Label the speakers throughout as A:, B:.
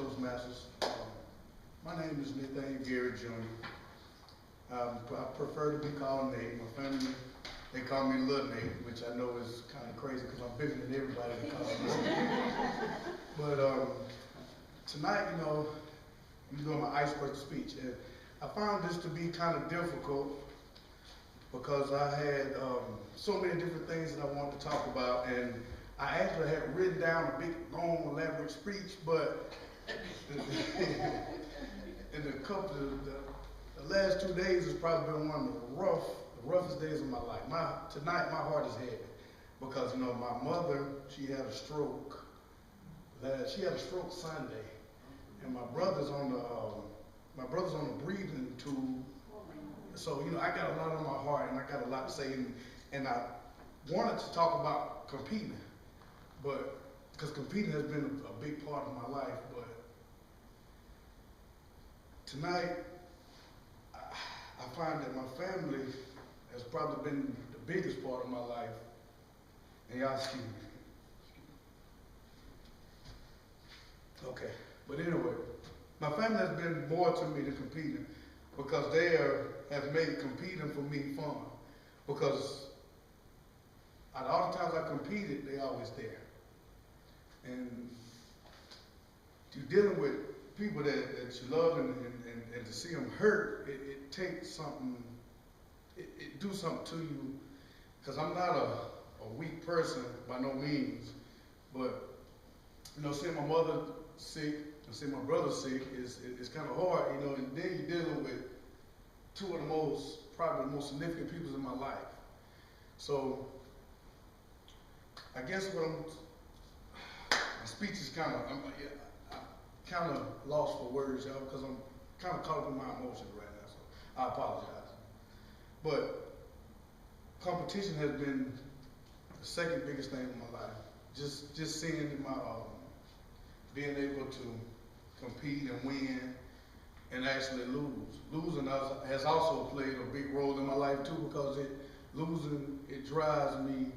A: Toastmasters. My name is Nathaniel Gary Jr. I prefer to be called Nate. My family, they call me Little Nate, which I know is kind of crazy because I'm bigger than everybody that calls me Nate. But tonight, I'm doing my icebreaker speech, and I found this to be kind of difficult because I had so many different things that I wanted to talk about, and I actually had written down a big, long, elaborate speech, but in the last 2 days has probably been one of the roughest days of my life. Tonight, my heart is heavy because, my mother, she had a stroke. She had a stroke Sunday, and my brother's on the breathing tube. So, I got a lot on my heart, and I got a lot to say, and I wanted to talk about competing, but because competing has been a big part of my life, but tonight, I find that my family has probably been the biggest part of my life, and y'all excuse me. Okay, but anyway, my family has been more to me than competing because they have made competing for me fun. Because out of all the times I competed, they always there. And you're dealing with people that you love and to see them hurt, it takes something, it do something to you. Because I'm not a weak person by no means, but seeing my mother sick and seeing my brother sick is kind of hard, and then you're dealing with two of the probably the most significant people in my life. So I guess my speech is I'm kind of lost for words, y'all, because I'm kind of caught up in my emotions right now, so I apologize. But competition has been the second biggest thing in my life. Just seeing being able to compete and win and actually lose. Losing has also played a big role in my life too, because losing drives me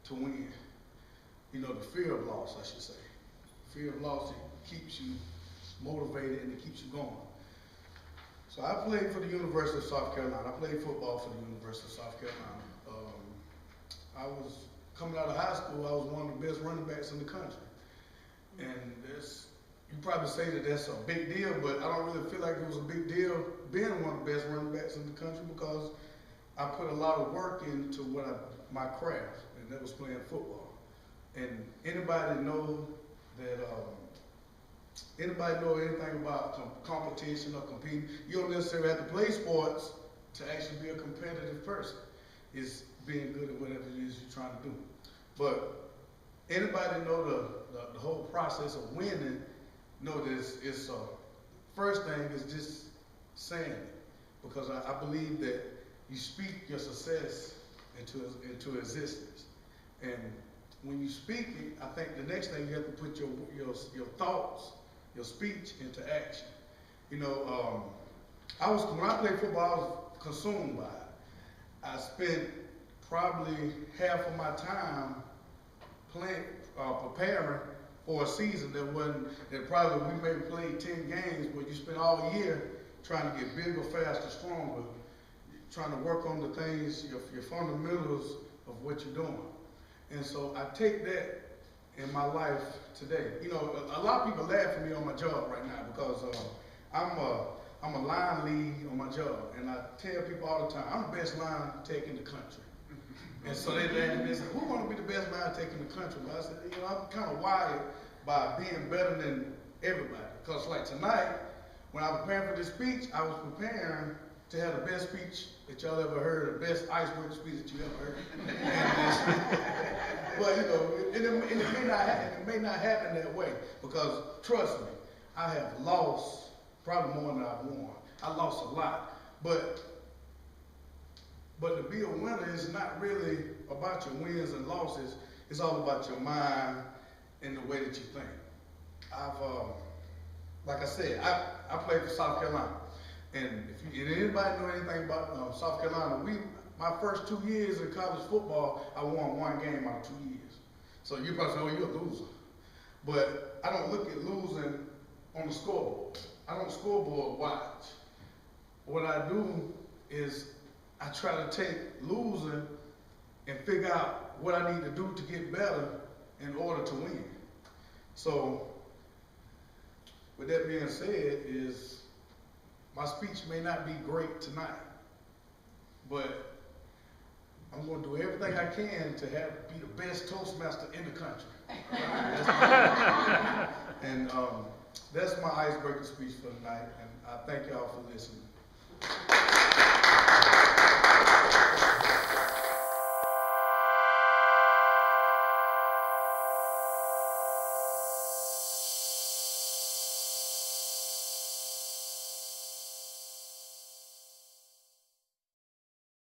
A: to win. The fear of loss, I should say. Fear of loss, it keeps you motivated and it keeps you going. So I played for the University of South Carolina. I played football for the University of South Carolina. I was coming out of high school, I was one of the best running backs in the country. And you probably say that that's a big deal, but I don't really feel like it was a big deal being one of the best running backs in the country because I put a lot of work into my craft, and that was playing football. And anybody know anything about competition or competing, you don't necessarily have to play sports to actually be a competitive person. It's being good at whatever it is you're trying to do. But anybody know the whole process of winning, know this it's first thing is just saying it. Because I believe that you speak your success into existence. And when you speak it, I think the next thing you have to put your thoughts, your speech into action. When I played football, I was consumed by it. I spent probably half of my time preparing for a season that probably we maybe played 10 games, but you spend all year trying to get bigger, faster, stronger, trying to work on the things, your fundamentals of what you're doing. And so I take that in my life today. A lot of people laugh at me on my job right now because I'm a line lead on my job, and I tell people all the time, I'm the best line tech in the country. And so they laugh at me and say, who want to be the best line tech in the country? But I said, I'm kind of wired by being better than everybody. Because like tonight, when I was preparing for this speech, I was preparing to have the best speech that y'all ever heard, the best icebreaker speech that you ever heard. But it may not happen that way, because trust me, I have lost probably more than I've won. I lost a lot, but to be a winner is not really about your wins and losses. It's all about your mind and the way that you think. Like I said, I played for South Carolina. And if anybody know anything about South Carolina, my first 2 years in college football, I won one game out of 2 years. So you probably say, oh, you're a loser. But I don't look at losing on the scoreboard. I don't scoreboard watch. What I do is I try to take losing and figure out what I need to do to get better in order to win. So, with that being said, is my speech may not be great tonight, but I'm going to do everything I can to be the best Toastmaster in the country. And that's my icebreaker speech for tonight, and I thank y'all for listening.